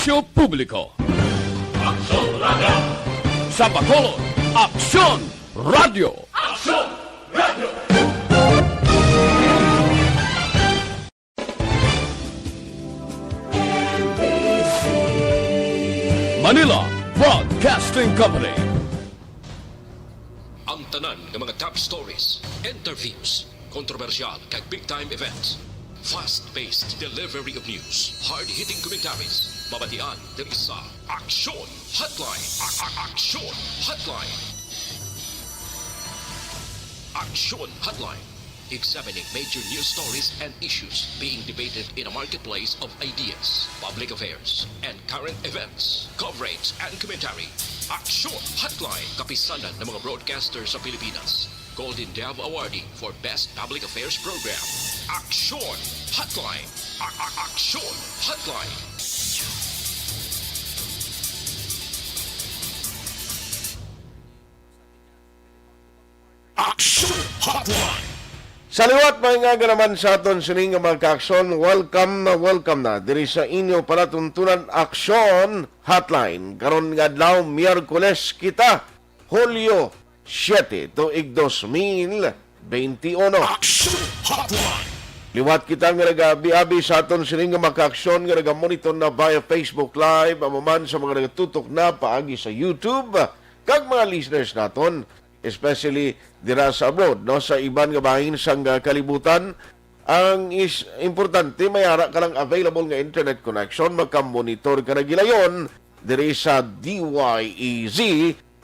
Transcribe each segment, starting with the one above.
serbisyo publiko. Aksyon Radio! Sa Bacolod, Aksyon Radio! Aksyon Radio! Manila Broadcasting Company. Ang tanan ng mga top stories, interviews, kontrobersyal kag big-time events. Fast-paced delivery of news, hard-hitting commentaries, babatian ng isa, Aksyon Hotline. Aksyon Hotline. Aksyon Hotline. Examining major news stories and issues being debated in a marketplace of ideas, public affairs, and current events. Coverage and commentary. Aksyon Hotline. Kapisanan ng mga broadcasters sa Pilipinas. Golden Dove Awardee for Best Public Affairs Program. Aksyon Hotline. Aksyon Hotline. Aksyon Hotline! Sa liwat mga naman sa aton sining nga mga ka-aksyon, welcome na diri sa inyo palatuntunan Aksyon Hotline. Karon nga adlaw Miyerkules kita, Hulyo 7 tuig 2021. Aksyon Hotline! Liwat kita nga nagabi-abi sa aton sining nga mga ka-aksyon nga nagamonitor na via Facebook Live, amaman sa mga nagatutok na paagi sa YouTube, kag mga listeners naton, especially dira sa abroad, no, sa iban nga bahin sang kalibutan. Ang is importante mayara ka lang available nga internet connection, magka-monitor ka na gilayon diri sa DYEZ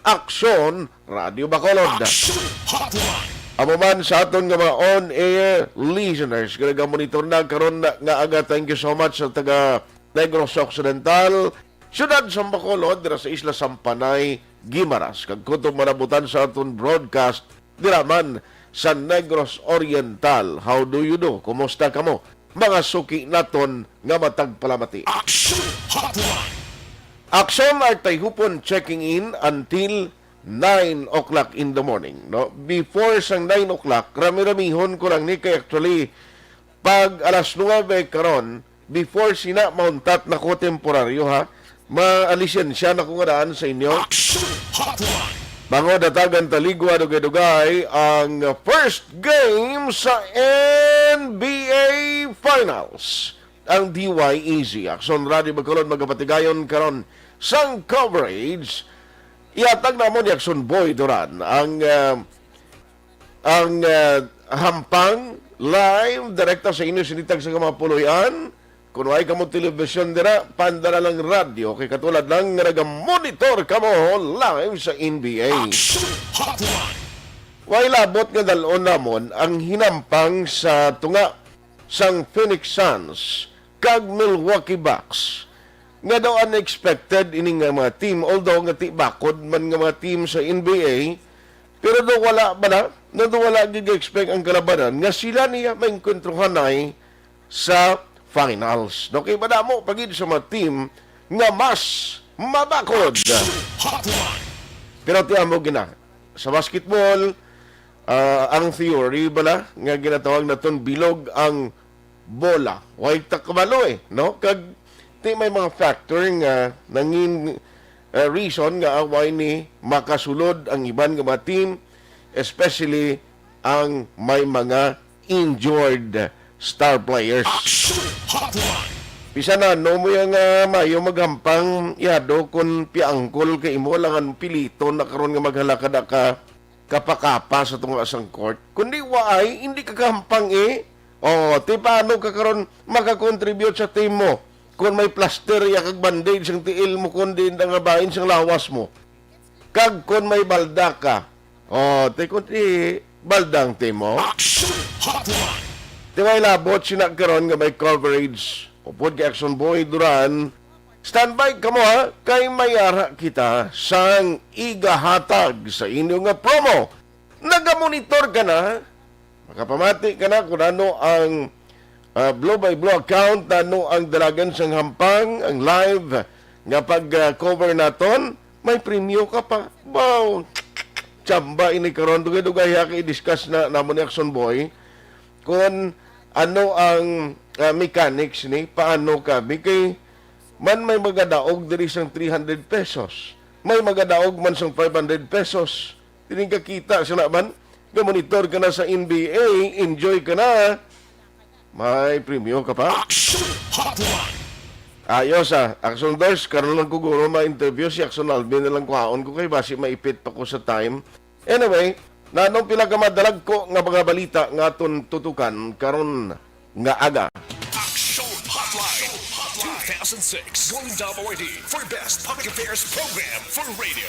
Aksyon Radio Bacolod. Aksyon Hotline! Amo man sa aton nga mga on-air listeners nga nagamonitor na karon nga aga, thank you so much sa taga Negros Occidental, siyudad sa Bacolod, dira sa Isla Sampanay, Guimaras. Kag kutob manabutan sa aton broadcast dira man sa Negros Oriental. How do you do? Kumusta kamo? Mga suki naton nga matag palamati. Aksyon Hotline! Aksyon ay Tayhopon checking in until 9 o'clock in the morning. No? Before sang 9 o'clock, rami-ramihon ko lang ni kay actually pag alas 9 karon, before sina mountat na ko temporaryo ha, maalisin siya na kung daan sa inyo. Aksyon Hotline! Bango datagan taligwa dugay-dugay ang first game sa NBA Finals. Ang DYEZ Aksyon Radio Bacolod magapatigayon karon sang coverage. Iatag na mo ni Aksyon Boy Duran ang hampang live direkta sa inyo sinitag sa mga puluyan. Kung ay kamo telebisyon dira, pandara lang radyo kay katulad lang nga naga-monitor kamo live sa NBA. Aksyon Hotline! Way labot nga dalon namon ang hinampang sa tunga sang Phoenix Suns kag Milwaukee Bucks. Nga daw unexpected ining nga mga team, although nga bakod man nga mga team sa NBA, pero daw wala ba na daw wala gig-expect ang kalabanan nga sila niya may kontrohan ay sa finals. No, kay bada mo pagid sa mga team nga mas mabakod. Hotline! Pero tiyan mo gina, sa basketball, ang theory bala nga ginatawag naton bilog ang bola. Way takbalo no? Kag may mga factor nga nangin reason nga away ni makasulod ang iban nga mga team, especially ang may mga injured star players. Aksyon Hotline! Pisa na, no mo yung mayo maghampang yado kung piangkol kay imo lang ang pilito na karon nga maghalakad ka kapakapa sa tunga asang court. Kundi waay, hindi ka kahampang ti paano ka karon makakontribute sa team mo? Kung may plaster ya kag bandage ang tiil mo kundi nga bahin sang lawas mo. Kag kung may balda ka, ti kundi baldang team mo. Aksyon Hotline! Tiway labot sinagkaroon nga may coverage. Upod kay Aksyon Boy Duran, standby ka mo ha, kay mayara kita sang igahatag sa inyo nga promo. Nagamonitor ka na, makapamati ka na kung ano ang blow by blow account, ano ang dalagan sang hampang, ang live nga pag-cover naton, may premyo ka pa. Wow! Tsamba ini karon dugay-dugay ha, i-discuss na namon ni Aksyon Boy kung ano ang mechanics ni paano ka kay man may magadaog diri sang 300 pesos. May magadaog man sang 500 pesos. Tining kakita sila man, monitor ka na sa NBA, enjoy ka na, may premyo ka pa. Aksyon Hotline. Ayos Aksyon Doors, karoon lang ko guro ma-interview si Aksyon Alvin na lang kuhaon ko kay basi maipit pa ko sa time. Anyway, nanong pinakamadalag ko nga mga balita nga aton tutukan karon nga aga. Aksyon Hotline 2006 Golden Dome Awardee for Best Public Affairs Program for Radio.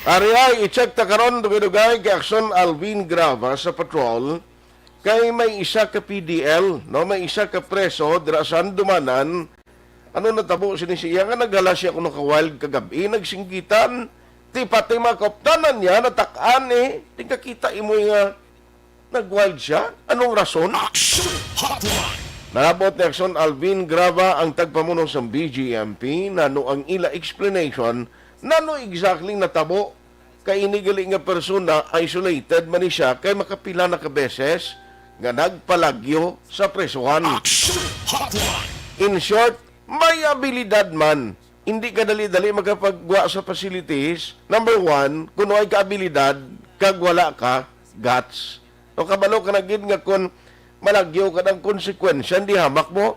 Ariay, i-check ta karon dugay-dugay kay Aksyon Alvin Grava sa patrol kay may isa ka PDL, no, may isa ka preso dira sa Dumanan. Ano natabo siya nga naghala siya kuno ka wild kagabi nagsinggitan ti pati makoptanan niya natakan tingkakita imo nga nagwild siya. Anong rason? Aksyon Hotline. Nabot ni Aksyon Alvin Grava ang tagpamuno sa BGMP nano ang ila explanation nano exactly natabo kay inigali nga persona isolated man ni siya kay makapila na ka beses nga nagpalagyo sa presuhan. Aksyon Hotline. In short, may abilidad man. Hindi ka dali-dali magkapagwa sa facilities. Number one, kung ay kaabilidad, kag wala ka, guts. O kabalo ka na gid nga kung malagyo ka ng konsekwensya, hindi hamak mo.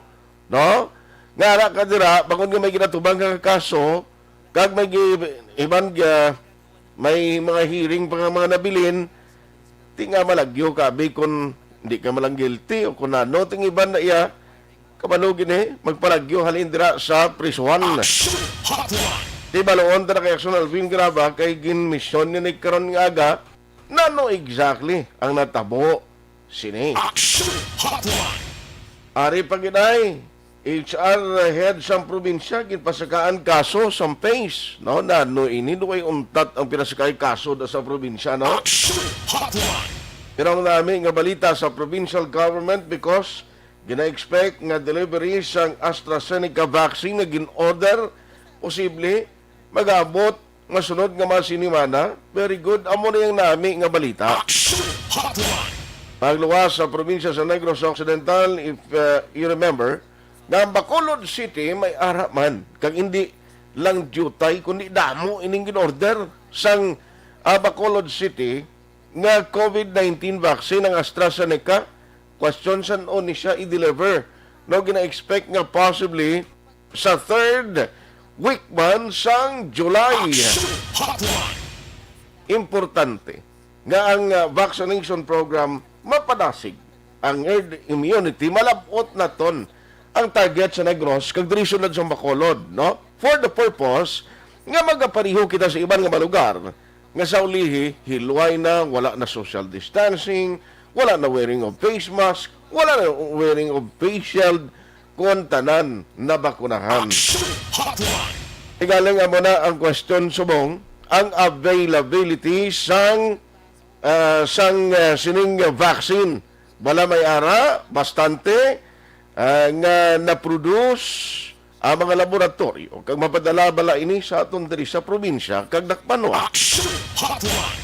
No? Ngara ka dira, bangon nga may ginatubang ka kaso, kag may iban may mga hearing pa nga mga nabilin, di nga malagyo ka, kung hindi ka malang guilty, o kung ano, ting iban na iya, kabalugin magpalagyo halindra sa prisuhan. Aksyon Hotline. Di baloon ta na kay Aksyon Alvin Grava kay ginmisyon ni karon nga aga, nano exactly ang natabo sini. Aksyon Hotline. Ari paginay, HR head sa probinsya, ginpasakaan kaso sa PACE. No? Nano ini, duway untat ang pinasakay kaso da sa probinsya. No? Aksyon Hotline. Pero ang namin nga balita sa provincial government because gina-expect nga delivery sang AstraZeneca vaccine nga gin-order posible mag-abot nga sunod nga mga sinimana. Very good. Amo na yung nami nga balita. Aksyon Hotline. Pagluwas sa probinsya sa Negros Occidental, if you remember, nga ang Bacolod City may ara man. Kag hindi lang jutay, kundi damo ining gin-order sang Bacolod City nga COVID-19 vaccine ng AstraZeneca. Question saan ni siya i-deliver. No, gina-expect nga possibly sa third week man sang July. Aksyon Hotline. Importante nga ang vaccination program mapadasig ang herd immunity. Malabot na ton ang target sa Negros kag diri sunod sa Bacolod, no? For the purpose nga magapariho kita sa iban nga lugar nga sa ulihi hilway na, wala na social distancing, wala na wearing of face mask, wala na wearing of face shield, kung tanan na bakunahan. Aksyon Hotline. Igaling mo na ang question subong, ang availability sang sining vaccine. Wala may ara, bastante, nga na-produce ang mga laboratorio. Kag mapadala bala ini sa aton diri sa probinsya, kag dakpano. Aksyon Hotline.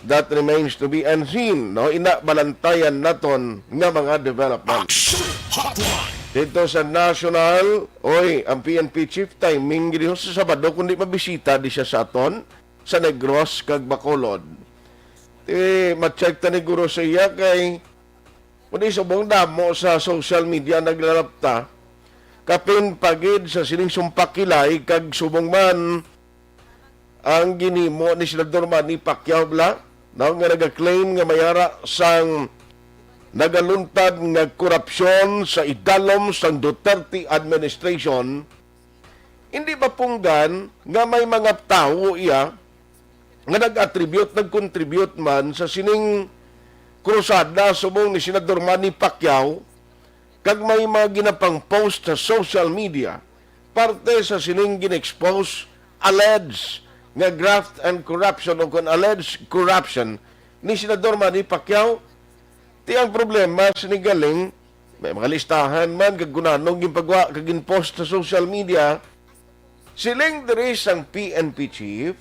That remains to be unseen, no? Inabalantayan naton nga mga development. Aksyon Hotline. Dito sa National, ang PNP Chief timing gid sa Sabado kundi mabisita di siya sa aton sa Negros kag Bacolod. Ma-check ta ni guro sa iya kay kundi subong damo sa social media naglalapta kapin pagid sa sining sumpakilay kag subong man ang ginimo ni Senador Manny Pacquiao nga nag-claim nga mayara sang nagaluntad nga korupsyon sa idalom sang Duterte administration. Hindi ba punggan nga may mga tao iya nga nag-contribute man sa sining krusada subong ni Senador Manny Pacquiao kag may mga ginapang post sa social media parte sa sining gin-expose alleged nga graft and corruption o kung alleged corruption ni Senador Manny Pacquiao. Ti ang problema sinigaling may mga listahan man kag gunanong ginpagwa kag ginpost sa social media siling diri sang PNP chief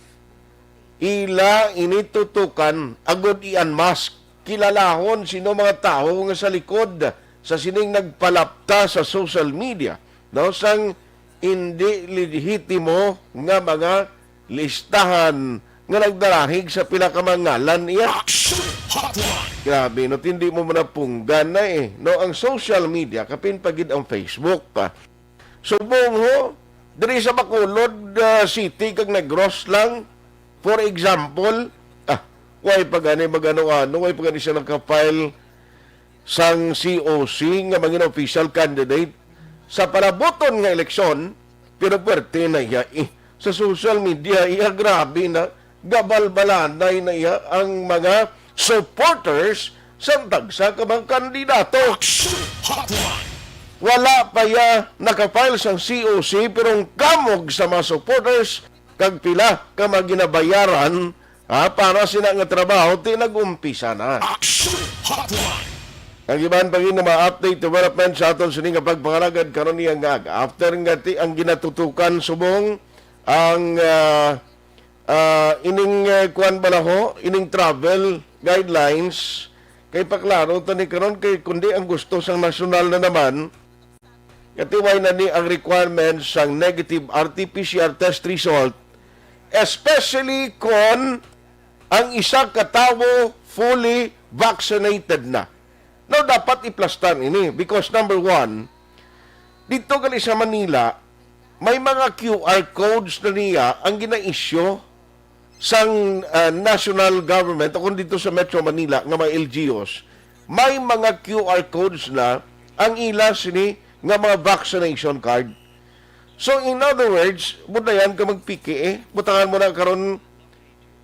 ila initutukan agud i-unmask kilalahon sino mga tao nga sa likod sa sining nagpalapta sa social media, no, sang hindi lehitimo nga mga listahan nga nagdarahig sa pila ka mga ngalan iya. Aksyon Hotline. Grabe, no, hindi mo manapunggan na eh. No, ang social media, kapin pagid ang Facebook pa. Subong ho, diri sa Bacolod City, kag Negros lang, for example, way pagani magano-ano, way pagani siya nakafile sang COC nga maging official candidate sa palaboton nga eleksyon, pero pwerte na iya sa social media, iya grabe na, gabalbalanay na iya ang mga supporters sa tagsa ka mga kandidato. Aksyon Hotline. Wala pa ya nakafile sang COC, pero ang kamog sa mga supporters, kag pila ka maginabayaran para sila nga trabaho, tinag-umpisa na. Aksyon Hotline. Ang iban pagin na ma-update development sa aton sining nga pagpangalagad karon niya nga after nga ang ginatutukan subong ang ining kuan balaho, ining travel guidelines kay paklaro tani karon kay kundi ang gusto sang nasyonal na naman katiway na ni ang requirements sang negative RT-PCR test result, especially kung ang isa ka tawo fully vaccinated na. No, dapat iplastan ini because number one, dito gali sa Manila, may mga QR codes na niya ang gina-issue sang national government o kung dito sa Metro Manila nga may LGUs, may mga QR codes na ang ila sini nga mga vaccination card. So in other words, budayan ka magpiki butangan mo na karon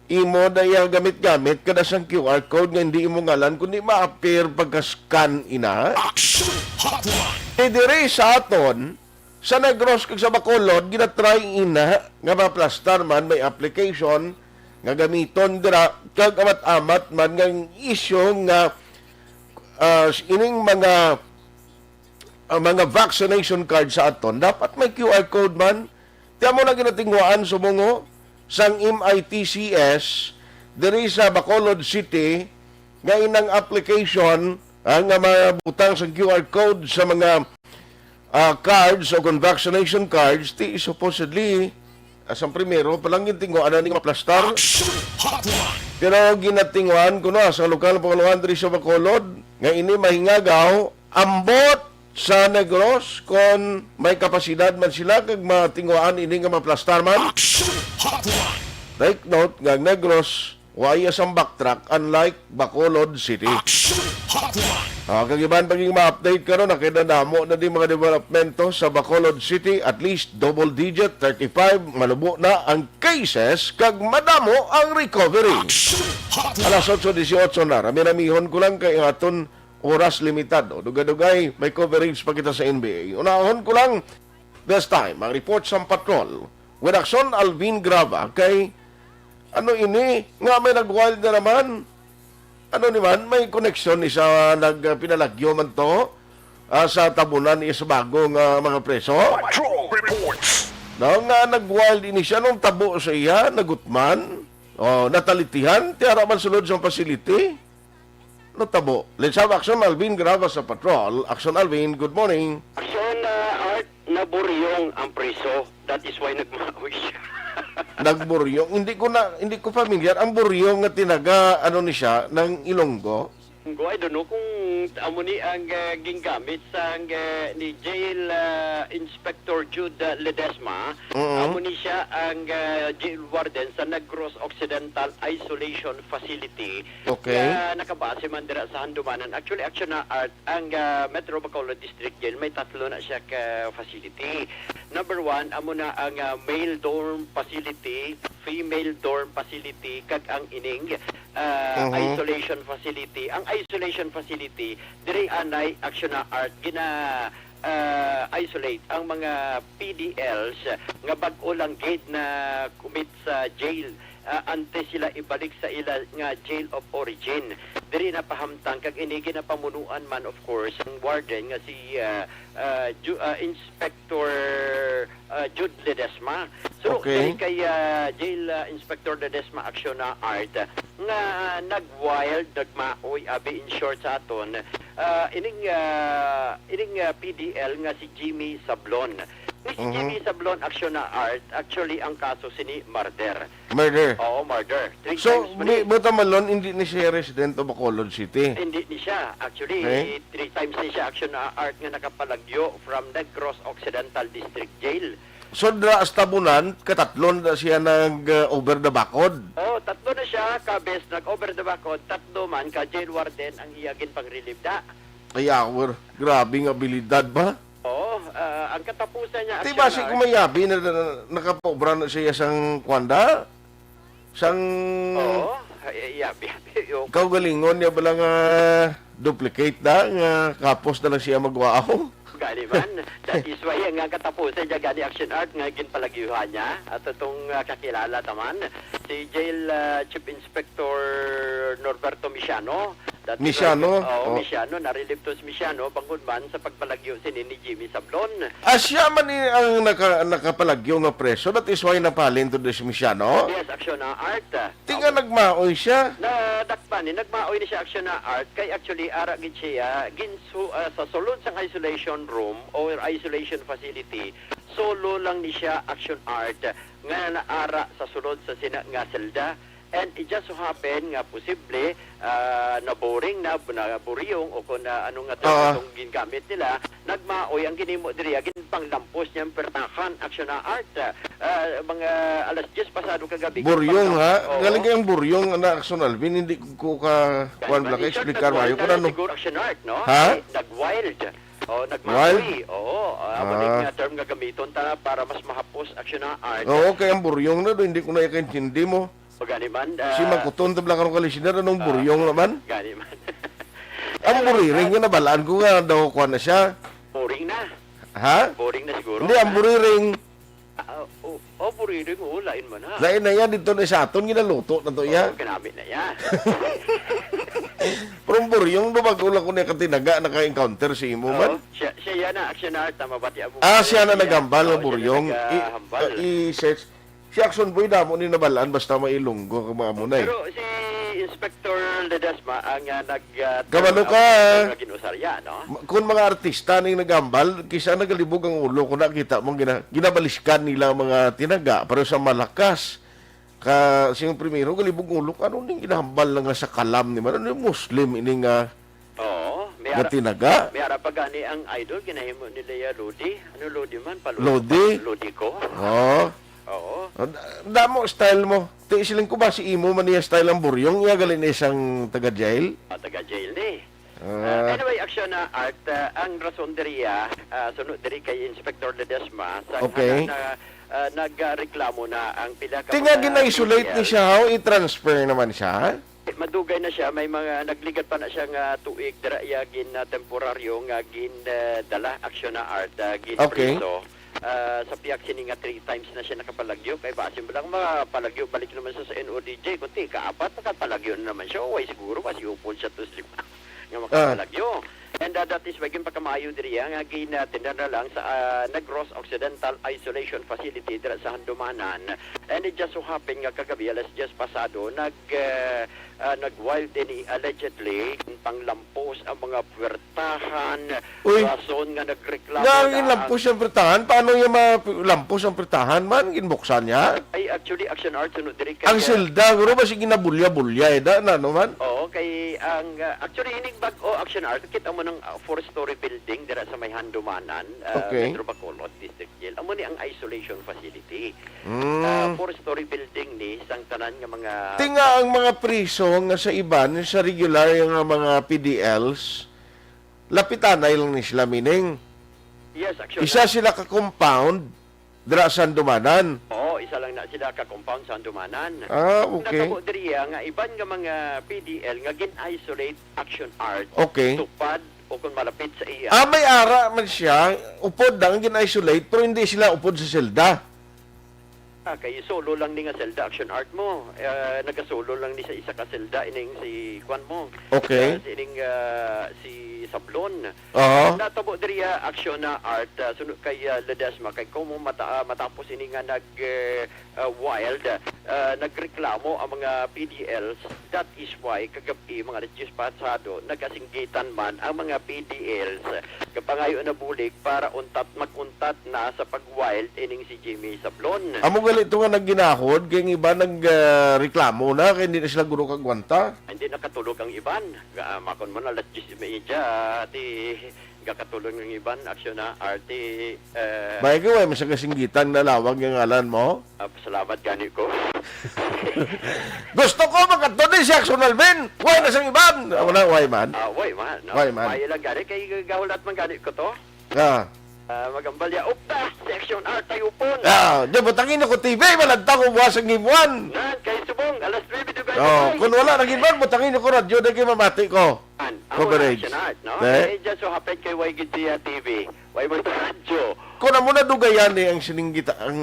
imo daya gamit-gamit kada sang QR code nga hindi imo ngalan kundi ma-appear pagka-scan ina. Aksyon Hotline. Dire sa aton sa Negros kag sa Bacolod ginatry ina nga maplastar man may application nga gamiton dira kag amat-amat man nga issue nga ining mga vaccination card sa aton dapat may QR code man. Tiyan mo na ginatingwaan sumungo sang MITCS diri sa Bacolod City nga inang application nga mabutang sa QR code sa mga cards o vaccination cards ti supposedly asang primero palang gintingwaan na ni maplastar. Aksyon Hotline. Pero ginatingwaan ko na sa lokal pangaluan diri sa Bacolod nga ini mahingagaw ambot sa Negros kung may kapasidad man sila kag matingwaan ini nga maplastar man. Aksyon Hotline. Take note nga Negros way asang backtrack unlike Bacolod City. Aksyon Hotline. Kagiban paging ma-update karon nakidadamo na di mga developmento sa Bacolod City, at least double digit 35 malubo na ang cases kag madamo ang recovery. Aksyon Hotline. Alas 8:18 na. Rami-ramihon ko lang kay aton oras limitado. Dugay-dugay may coverage pa kita sa NBA. Unahon ko lang this time ang report sa patrol with Aksyon Alvin Grava kay ano ini nga may nag-wild na naman. Ano naman, may koneksyon ni sa nagpinalagyo man to sa tabunan ni sa bagong mga preso. Patrol reports. No, nga nag-wild ini siya nung tabo sa iya, nagutman, natalitihan, tiyara man sulod sa facility. No tabo. Let's have Aksyon Alvin Grava sa patrol. Aksyon Alvin, good morning. Aksyon Art, naburyong ang preso. That is why nagmahoy siya. Nagburyong. Hindi ko familiar. Ang buryong nga tinaga, ano ni siya, ng Ilonggo. I don't know kung amo ni ang gingamit sa ni Jail Inspector Jude Ledesma. Amo ni siya ang jail warden sa Negros Occidental Isolation Facility. Okay. Nakabase man dira sa Handumanan. Actually, Aksyon na Art, ang Metro Bacolod District Jail, may tatlo na siya ka facility. Number 1, amo na ang male dorm facility, female dorm facility, kag ang ining isolation facility. Ang isolation facility, diri anay Aksyon na Art, isolate ang mga PDLs nga bag-o lang gate na commit sa jail ante sila ibalik sa ila nga jail of origin. Diri na pahamtang kag ini ginapamunuan man of course ang warden nga si Inspector Jude Ledesma. So Okay. kay Jail Inspector Ledesma Aksyon na Art nga nag-wild nagmaoy abi in short sa aton ining PDL nga si Jimmy Sablon. Ni si Jimmy Sablon, aksyon na art, actually ang kaso sini murder. Murder. Oo, murder. 3 So, times man buta malon, hindi ni siya resident of Bacolod City. Hindi ni siya. Actually, Okay. 3 times ni siya action na art nga nakapalagyo from Negros Occidental District Jail. So, dra as tabunan, katatlon na siya nag-over the backward. Oh, 3 na siya, kabes, nag-over the backod, 3 man, ka jail warden ang iyagin pang relieve da. Kaya, grabing abilidad ba? Oo, ang katapusan niya, Di action ba si art, kumayabi na nakapobra na siya sang kwanda? Sang... oo, yabi, yung, Kaugalingon niya ba lang duplicate na, nga kapos na lang siya magwao? gani man. That is why ang katapusan niya, gani action art, nga ginpalagyuhan niya, at itong kakilala naman, si Jail Chief Inspector Norberto Misiano. That is Misiano? why- Oo, Oh. Misiano, narilib to si Misiano, bangod man sa pagpalagyo sini ni Jimmy Sablon. Siya man ang nakapalagyo nga preso, that is why napalin to this Misiano. Yes, action na art. Tinga nagmaoy siya. Na dakpan ni nagmaoy ni siya action na art kay actually ara gid siya sa sulod sang isolation room or isolation facility, solo lang ni siya action art nga naara sa sulod sa sina nga selda. And it just so happen nga posible na-boring na buryong o kung ano nga itong gingamit nila, nagmaoy ang ginimo diri agin panglampos niyang pertakan action na art. Mga alas 10 pasado kagabi. Buryong ha. Oo. Galing kayang buryong na Action Alvin, hindi ko ka kuan blak explicar mayo ko ano. Siguro action art, no? Ha? Ay, nag-wild. O, Wild? nagmamoy. Oo. Nga term nga gamiton ta para mas mahapos action na art. Oo, kayang buryong na do, hindi ko na ikaintindi mo. O gani man. Si magkuton tabla kanong kalisiner, anong buryong naman? Gani man. Ang buriring nga nabalaan ko nga daw kuan na siya. Boring na. Ha? Boring na siguro. Hindi, ang buriring. Boring. Lain man ha. Lain na yan, dito na sa aton, ginaluto na to ya. Kinamit na yan. Pero ang buryong, dumagula ko na katinaga, naka-encounter si imo man. Siya yan na action art. Tama ba ti amo? Siya na nagambal ng Oo, buryong. siya na naghambal. I-search. Si Action Boy damo ni nabalaan basta mailunggo ka mga munay. Pero si Inspector Ledesma ang Kabalo ka. ginusarya, no? Kung mga artista ning nagambal, kisa nagalibog ang ulo, kung nakita mong ginabaliskan nila ang mga tinaga, pero sa malakas. Siyang primero, galibog ang ulo, ano ning ginahambal lang nga sa kalam ni man? Ano yung Muslim ini nga Oo. nga tinaga? May ara pa gani ang idol, ginahimo nila ya Lodi. Ano Lodi man? Lodi? Lodi ko. Oo. Oo. Damo style mo. Ti siling ko ba si imo man niya style ang buryong, iya galin isang taga-jail? Taga-jail ni. Anyway, action na art, ang rason diriya, sunod diri kay Inspector Ledesma, sa Okay. nagreklamo na ang pila ka Tinga mga gina-isolate ni PDL. siya, how i-transfer naman siya? Madugay na siya, may mga nagligat pa na siya nga tuig dira iya gin temporaryo nga gin dala action na art gin Okay. preso. Sa piyak sini nga 3 times na siya nakapalagyo kay basin lang makapalagyo balik naman siya sa NODJ kunti kaapat nakapalagyo na naman siya way siguro kasi upol siya to slip nga makapalagyo. And that is why pagkamaayo diri nga ginatinda na lang sa Negros Occidental Isolation Facility dira sa Handumanan. And it just so happen nga kagabi alas 10 pasado nag-wild din allegedly panglampos ang mga puwertahan. Uy. Rason nga nagreklamo Nga lampos ang pritahan, paano yung lampos ang pritahan man? Ginbuksan niya? ay actually action art sunod diri kay Ang silda, guro ba sige nabulya-bulya, na naman? Oo, kay ang actually ining bag-o action art kita mo ng 4-story building dira sa may Handumanan, Okay. Metro Bacolod District Jail. Amo ni ang isolation facility. Mm. 4-story building ni sang tanan nga mga Tinga ang mga priso nga sa iban, sa regular yung mga PDLs, lapitanay lang ni sila mining. yes, action Isa sila ka-compound, dira sa Dumanan. Oo, isa lang na sila ka compound sa Handumanan. Okay. Nakabo diriya nga iban nga mga PDL nga gin-isolate action art. Okay. Tupad o kung malapit sa iya. May ara man siya, upod lang, gin-isolate, pero hindi sila upod sa selda. Kay solo lang ni nga selda action art mo. Nagasolo lang ni sa isa ka selda ining si Kwan mo. Okay. Ining si Sablon. Oo. Natabo diriya action na art sunod kay Ledesma kay kung matapos ini nga wild nagreklamo ang mga PDLs. That is why kagabi mga reduced pasado nagasinggitan man ang mga PDLs kapangayo na bulig para maguntat na sa pag-wild ining si Jimmy Sablon. Amo gali ito nga nagginahod, kaya iba nagreklamo na, kaya hindi na sila guro kagwanta. Hindi nakatulog ang iban. Makon mo na alas 10 media, ati kakatulog ng iban, aksyon na, arte. May kaway, masagasinggitan na lawag yung ngalan mo. Salamat gani ko. Gusto ko makatulog si Aksyon Alvin! Huwag na sang iban! Wala, why man? Why man? No? Why man? May lang gani, kay gawlat man gani ko to. Magambalya, upta, section R, Tayhopon. Di ba tangin ako TV, malagta ko buwas ang ibuan. Kay Subong, alas 9 do Kung wala nang iban, butangin ako radyo, dahil kayo mamati ko. Coverage. Action art, no? Eh, just so happen kay Waigid TV. Why man to radyo? Kung na muna dugayan ang siningit, ang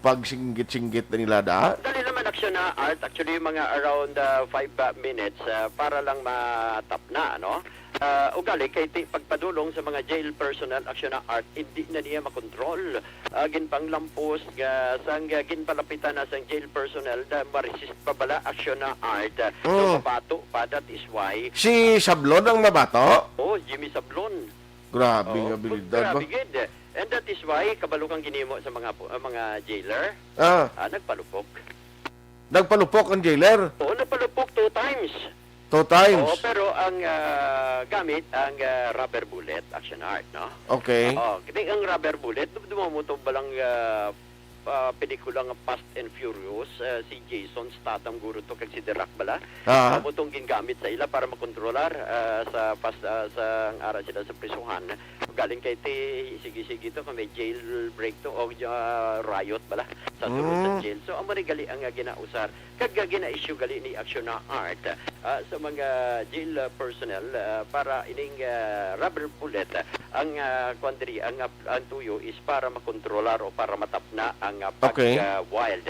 pagsinggit-singgit na nila da. Dali naman action na art, actually mga around 5 minutes para lang matap na, no? Ugali kay pagpadulong sa mga jail personnel action na art, hindi na niya makontrol. Ginpanglampos sang ginpalapitan na sang jail personnel na maresist pa bala action na art. So mabato pa, that is why. Si Sablon ang mabato? Jimmy Sablon. Grabe ng abilidad ba? Grabe gid. And that is why kabalukang ginimo sa mga jailer. Nagpalupok. Nagpalupok ang jailer? Nagpalupok 2 times. 2 times? Pero ang gamit ang rubber bullet action art, no? Okay. Kasi ang rubber bullet, dumamutong balang pelikulang Fast and Furious, si Jason Statham guro to kag si The Rock bala. Mutong gingamit sa ila para makontrolar sa ara sila sa prisuhan. Galing kay sige to may jailbreak to o riot bala sa sulod sa jail. So amo ni gali ang ginausar kag gina-issue gali ni Action na Art sa mga jail personnel para ining rubber bullet ang kwandri ang tuyo is para makontrolar o para matapna ang pag-wild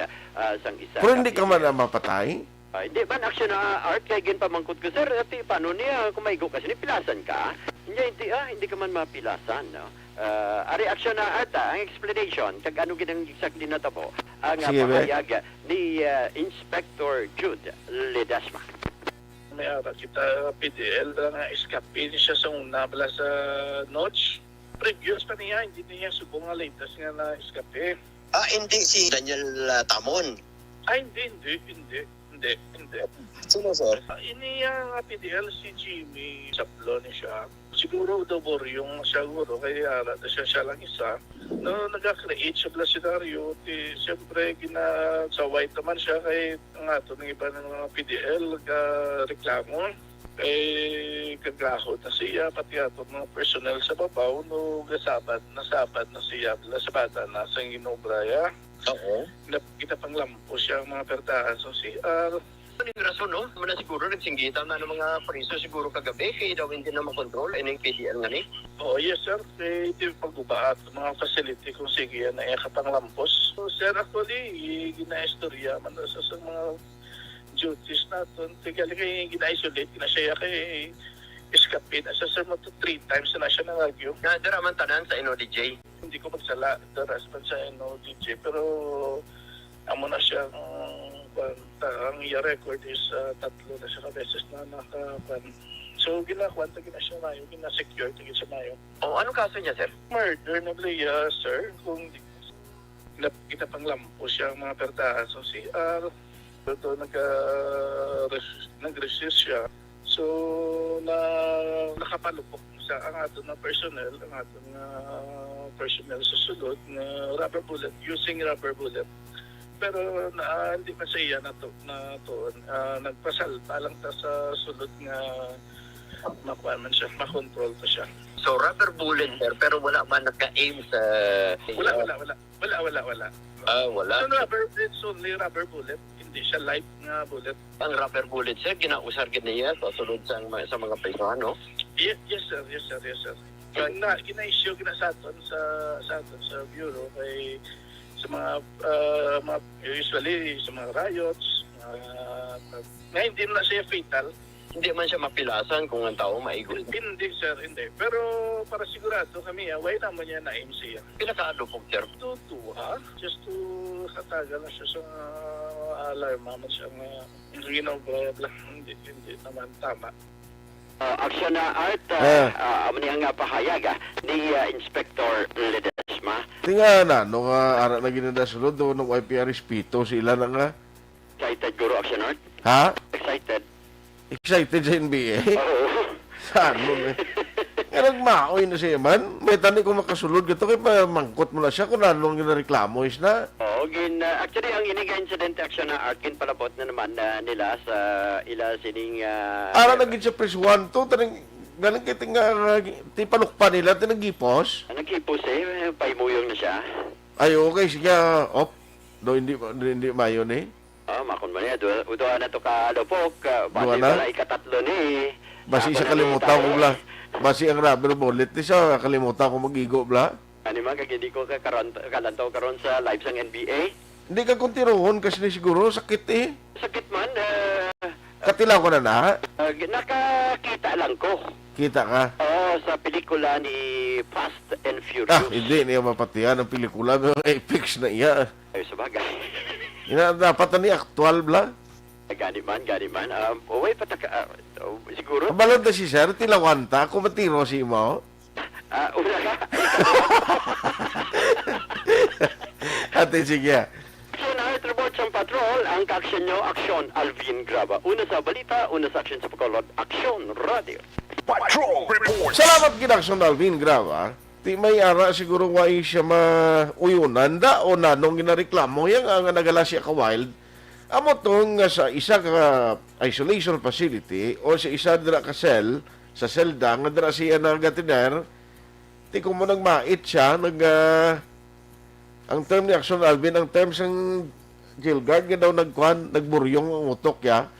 sang isa. Pero hindi ka man mapatay? Hindi ba action na art kay gin pamangkot ko sir ati paano niya kumaygo kasi ni pilasan ka hindi ka man mapilasan no ari action na art ang explanation kag ano ginang exactly na tabo ang pahayag ni Inspector Jude Ledesma. May ara kita PDL nga escape siya sa una bala sa notch previous pa niya hindi niya subong nga latest nga na escape. Hindi si Daniel Tamon. Hindi. Sino, sir? Ini ang PDL si Jimmy Sablon siya. Siguro double yung siguro kaya siya lang isa. No, nag-create siya bla senaryo. Siyempre, sa white naman siya kay nga ito ng iba ng mga PDL reklamo. Kaglahod na siya, pati ato mga personnel sa babaw, no, nasabad na siya, nasabada na sa Ginobraya. Oo. Kita pang lampo siya ang mga pertahan sa CR. Ano yung rason, no? Muna siguro nagsinggitan na ng mga priso siguro kagabi, kaya daw hindi na makontrol, yung PDL nga ni? Yes, sir. Ito yung pagbubaat ng mga facility kung sige yan ay kapang lampos. So, sir, actually, gina-istorya man sa mga duties natin. Tigali kay gina-isolate, ginasaya kay escape na siya, sir, 3 times na siya nangagyo. Daraman tanan sa NODJ? Hindi ko magsala, daraman sa NODJ, pero amo na siya, ang year record is 3 na siya beses na nakapan. So, ginakwanta, siya mayo, ginasecure, sa mayo. Anong kaso niya, sir? Murder na blaya, sir, kung kita pang lampo siya ang mga pertahan sa CR. Ito, nag-resist siya. So, nakapalupok sa ang ato na personnel, sa sulod na rubber bullet, using rubber bullet. Pero hindi pa siya nagpasalta lang ta sa sulod nga makontrol to siya. So, rubber bullet, sir, pero wala man naka-aim sa... Wala. Wala? So, rubber bullet, only rubber bullet. Hindi siya light nga bullet. Ang rubber bullet, sir, ginausar gid niya sa sulod sa mga prisuhan, no? Yes, sir. Gina-issue sa bureau kay sa usually sa mga riots, na hindi na siya fatal. Hindi man siya mapilasan kung ang tao maigol. Hindi sir, hindi. Pero para sigurado kami, why naman niya na MC yan? Pinakaano po, sir? Just to hatagan na siya sa alarm, naman siya hindi naman tama. Aksyon na Art, ang pahayag ni Inspector Ledesma. Tinga na, nung ara na ginadasulod doon ng YPRS Pito, sila na nga. Excited, Guru Aksyon Art? Ha? Excited? Excited sa NBA? Oo. Saan mo na? Nga nagmaoy na siya man. May tani kung makasulod ka kay pa mangkot mo na siya kung anong ginareklamo is na. Oo, actually, ang iniga incident action na Art, palabot na naman nila sa ila sining... Ara naging sa press 1 to, tanong galing kiting tipalok pa nila, tinagipos. Nagkipos paimuyong na siya. Ay, okay, sige, op. Do, hindi mayon eh. Makon man niya, udoan na to kalupok, Duwa pati na? pala ikatatlo ni... Basi sa kalimutan ko bla. Basi ang rubber bullet ni sa kalimutan ko magigo bla. Ano man, hindi ko kalantaw karon sa live sang NBA. Hindi ka kontirohon kasi ni siguro sakit eh. Sakit man, Katilaw ko na na. nakakita lang ko. Kita ka. Sa pelikula ni Fast and Furious. Hindi niya mapatiyan ang pelikula ng Apex na iya. Ay, sabagay. Dapat na ni aktual bla. Gani man. Uy, pataka, siguro. Kabalad na si Sir, tilawanta, kung matiro si mo. Una ka. Ate, sige. Aksyon na, Tribot sa Patrol, ang ka-aksyon nyo, Aksyon Alvin Graba. Una sa balita, una sa aksyon sa Bacolod, Aksyon Radio. Patrol Report. Salamat kinakson Alvin Grava. Ti may ara siguro why siya mauyunan da o nanong ginareklamo yang nga nagala siya ka wild. Amo tong sa isa ka isolation facility o sa isa dira ka cell sa selda nga dira siya nagatiner. Ti kung mo nagmait siya ang term ni Aksyon Alvin, ang term sang jail guard nga daw nagburyong ang utok ya.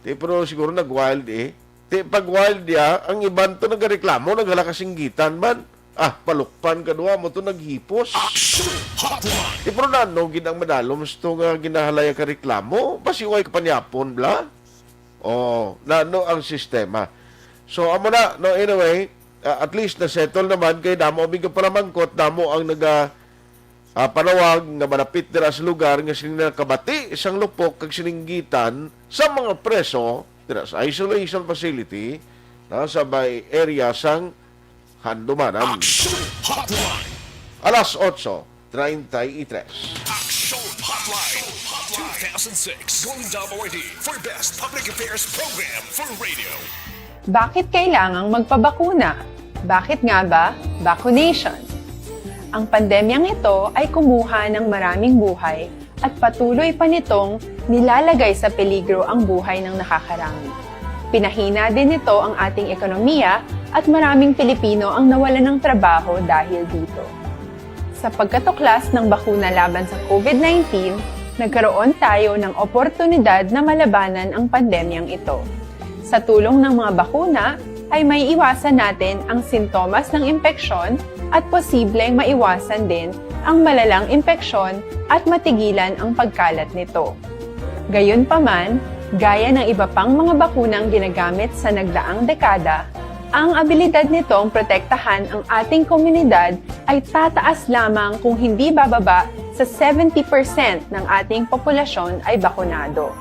Ti pero siguro nag-wild eh. Ti pag wild ya, ang iban to nagareklamo, naghala kasinggitan man. Palukpan kadua mo to naghipos. Ti pero nano ginang madalom sto nga ginahalaya ka reklamo, pasiway ka panyapon bla. Nano ang sistema. So amo na, no, anyway, at least na settle naman kay damo bigla para mangkot, damo ang panawag nga malapit dira sa lugar nga sinakabati isang lupok kag sininggitan sa mga preso dira sa isolation facility na sa bay area sang Handumanan. Hotline. Alas 8:33. Action Hotline. 2006 Golden Award for Best Public Affairs Program for Radio. Bakit kailangang magpabakuna? Bakit nga ba vaccination? Ang pandemyang ito ay kumuha ng maraming buhay at patuloy pa nitong nilalagay sa peligro ang buhay ng nakakarami. Pinahina din nito ang ating ekonomiya at maraming Pilipino ang nawalan ng trabaho dahil dito. Sa pagkatuklas ng bakuna laban sa COVID-19, nagkaroon tayo ng oportunidad na malabanan ang pandemyang ito. Sa tulong ng mga bakuna, ay may iwasan natin ang sintomas ng impeksyon at posibleng maiwasan din ang malalang impeksyon at matigilan ang pagkalat nito. Gayunpaman, gaya ng iba pang mga bakunang ginagamit sa nagdaang dekada, ang abilidad nitong protektahan ang ating komunidad ay tataas lamang kung hindi bababa sa 70% ng ating populasyon ay bakunado.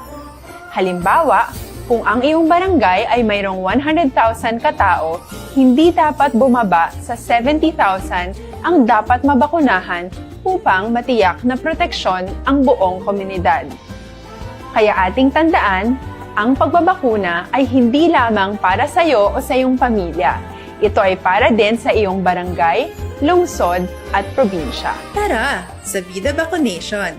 Halimbawa, kung ang iyong barangay ay mayroong 100,000 katao, hindi dapat bumaba sa 70,000 ang dapat mabakunahan upang matiyak na proteksyon ang buong komunidad. Kaya ating tandaan, ang pagbabakuna ay hindi lamang para sa iyo o sa iyong pamilya. Ito ay para din sa iyong barangay, lungsod at probinsya. Tara, sa Vida Vaccination!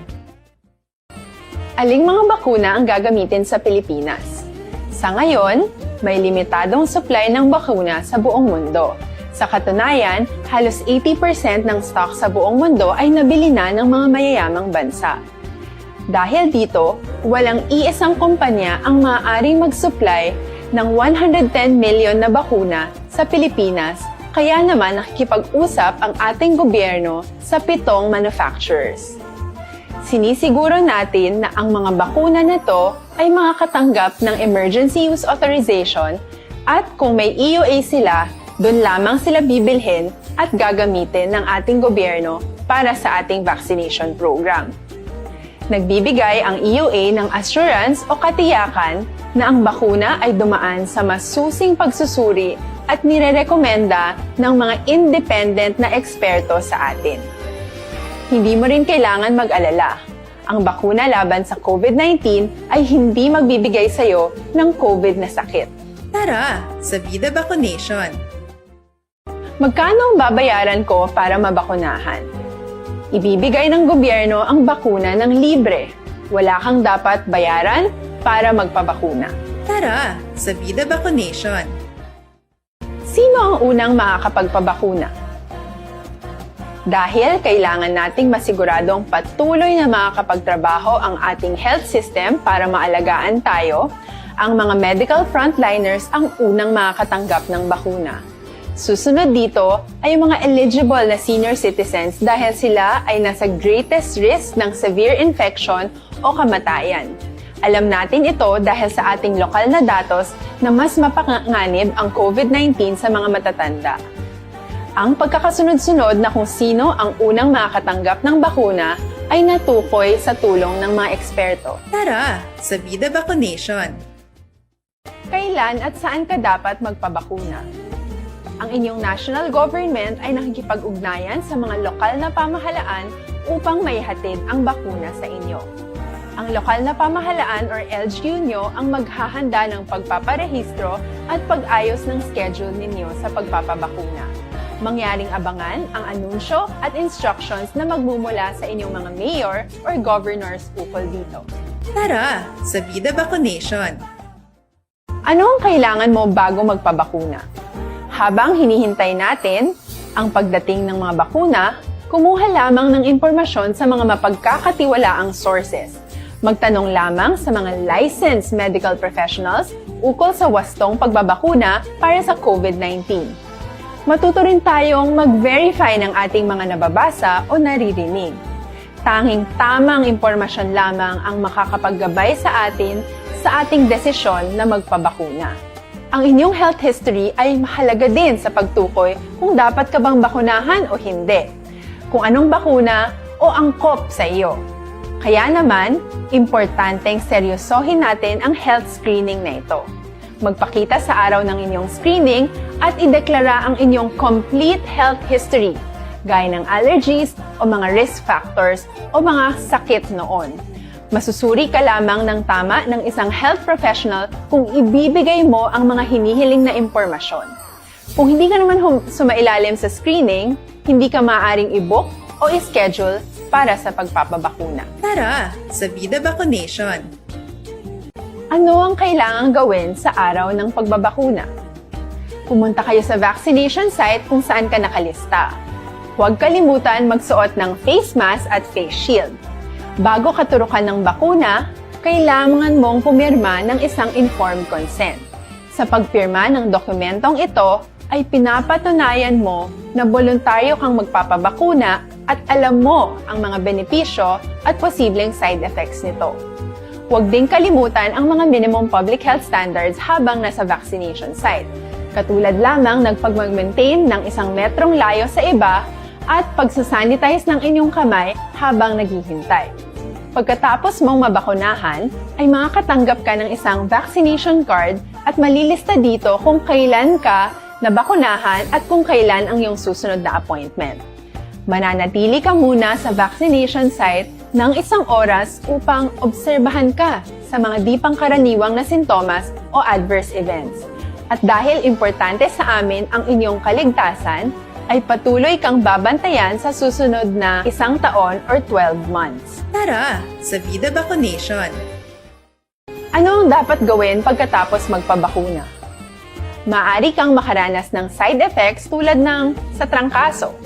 Aling mga bakuna ang gagamitin sa Pilipinas? Sa ngayon, may limitadong supply ng bakuna sa buong mundo. Sa katunayan, halos 80% ng stock sa buong mundo ay nabili na ng mga mayayamang bansa. Dahil dito, walang iisang kumpanya ang maaaring mag-supply ng 110 million na bakuna sa Pilipinas, kaya naman nakikipag-usap ang ating gobyerno sa 7 manufacturers. Sinisiguro natin na ang mga bakuna na to ay makakatanggap ng Emergency Use Authorization at kung may EUA sila, doon lamang sila bibilhin at gagamitin ng ating gobyerno para sa ating vaccination program. Nagbibigay ang EUA ng assurance o katiyakan na ang bakuna ay dumaan sa masusing pagsusuri at nirerekomenda ng mga independent na eksperto sa atin. Hindi mo rin kailangan mag-alala. Ang bakuna laban sa COVID-19 ay hindi magbibigay sa'yo ng COVID na sakit. Tara, sa Vida Vaccination! Magkano ang babayaran ko para mabakunahan? Ibibigay ng gobyerno ang bakuna ng libre. Wala kang dapat bayaran para magpabakuna. Tara, sa Vida Vaccination! Sino ang unang makakapagpabakuna? Dahil kailangan nating masiguradong patuloy na makakapagtrabaho ang ating health system para maalagaan tayo, ang mga medical frontliners ang unang makakatanggap ng bakuna. Susunod dito ay yung mga eligible na senior citizens dahil sila ay nasa greatest risk ng severe infection o kamatayan. Alam natin ito dahil sa ating lokal na datos na mas mapanganib ang COVID-19 sa mga matatanda. Ang pagkakasunod-sunod na kung sino ang unang makakatanggap ng bakuna ay natukoy sa tulong ng mga eksperto. Tara, sa Vida Vaccination! Kailan at saan ka dapat magpabakuna? Ang inyong national government ay nakikipag-ugnayan sa mga lokal na pamahalaan upang maihatid ang bakuna sa inyo. Ang lokal na pamahalaan or LGU nyo ang maghahanda ng pagpaparehistro at pag-ayos ng schedule ninyo sa pagpapabakuna. Mangyaring abangan ang anunsyo at instructions na magmumula sa inyong mga mayor or governors ukol dito. Tara, sa Vida Vaccination! Ano ang kailangan mo bago magpabakuna? Habang hinihintay natin ang pagdating ng mga bakuna, kumuha lamang ng impormasyon sa mga mapagkakatiwalaang sources. Magtanong lamang sa mga licensed medical professionals ukol sa wastong pagbabakuna para sa COVID-19. Matuto rin tayong mag-verify ng ating mga nababasa o naririnig. Tanging tamang impormasyon lamang ang makakapaggabay sa atin sa ating desisyon na magpabakuna. Ang inyong health history ay mahalaga din sa pagtukoy kung dapat ka bang bakunahan o hindi, kung anong bakuna o angkop sa iyo. Kaya naman, importanteng seryosohin natin ang health screening na ito. Magpakita sa araw ng inyong screening at ideklara ang inyong complete health history, gaya ng allergies o mga risk factors o mga sakit noon. Masusuri ka lamang ng tama ng isang health professional kung ibibigay mo ang mga hinihiling na impormasyon. Kung hindi ka naman sumailalim sa screening, hindi ka maaaring i-book o i-schedule para sa pagpapabakuna. Tara, sa Vida Vaccination! Ano ang kailangang gawin sa araw ng pagbabakuna? Pumunta kayo sa vaccination site kung saan ka nakalista. Huwag kalimutan magsuot ng face mask at face shield. Bago ka turukan ng bakuna, kailangan mong pumirma ng isang informed consent. Sa pagpirma ng dokumentong ito, ay pinapatunayan mo na voluntaryo kang magpapabakuna at alam mo ang mga benepisyo at posibleng side effects nito. Huwag din kalimutan ang mga minimum public health standards habang nasa vaccination site. Katulad lamang nagpag-maintain ng 1 metrong layo sa iba at pagsasanitize ng inyong kamay habang naghihintay. Pagkatapos mong mabakunahan, ay makakatanggap ka ng isang vaccination card at malilista dito kung kailan ka nabakunahan at kung kailan ang iyong susunod na appointment. Mananatili ka muna sa vaccination site ng 1 oras upang obserbahan ka sa mga di pangkaraniwang na sintomas o adverse events. At dahil importante sa amin ang inyong kaligtasan, ay patuloy kang babantayan sa susunod na 1 taon or 12 months. Tara, sa Vida Vaccination! Ano ang dapat gawin pagkatapos magpabakuna? Maaari kang makaranas ng side effects tulad ng sa trangkaso.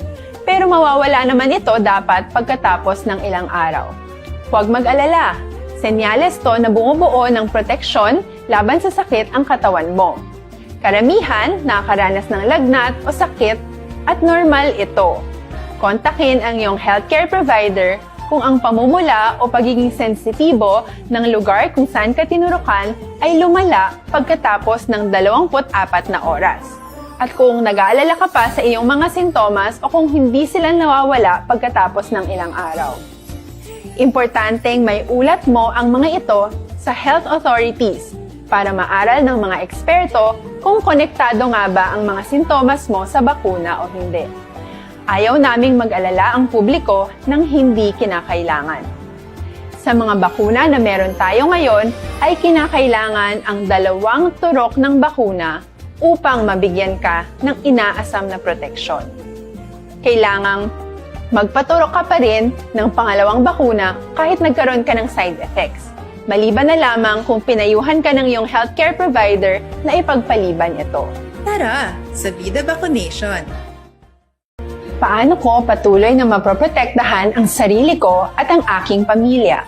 Pero mawawala naman ito dapat pagkatapos ng ilang araw. Huwag mag-alala. Senyales to na bumubuo ng proteksyon laban sa sakit ang katawan mo. Karamihan nakakaranas ng lagnat o sakit at normal ito. Kontakin ang iyong healthcare provider kung ang pamumula o pagiging sensitibo ng lugar kung saan ka tinurukan ay lumala pagkatapos ng 24 na oras. At kung nag-aalala ka pa sa iyong mga sintomas o kung hindi sila nawawala pagkatapos ng ilang araw. Importanteng may ulat mo ang mga ito sa health authorities para maaral ng mga eksperto kung konektado nga ba ang mga sintomas mo sa bakuna o hindi. Ayaw naming mag-alala ang publiko ng hindi kinakailangan. Sa mga bakuna na meron tayo ngayon, ay kinakailangan ang 2 turok ng bakuna upang mabigyan ka ng inaasam na proteksyon. Kailangang magpaturok ka pa rin ng pangalawang bakuna kahit nagkaroon ka ng side effects. Maliban na lamang kung pinayuhan ka ng iyong healthcare provider na ipagpaliban ito. Tara sa Vida Vaccination! Paano ko patuloy na maproprotektahan ang sarili ko at ang aking pamilya?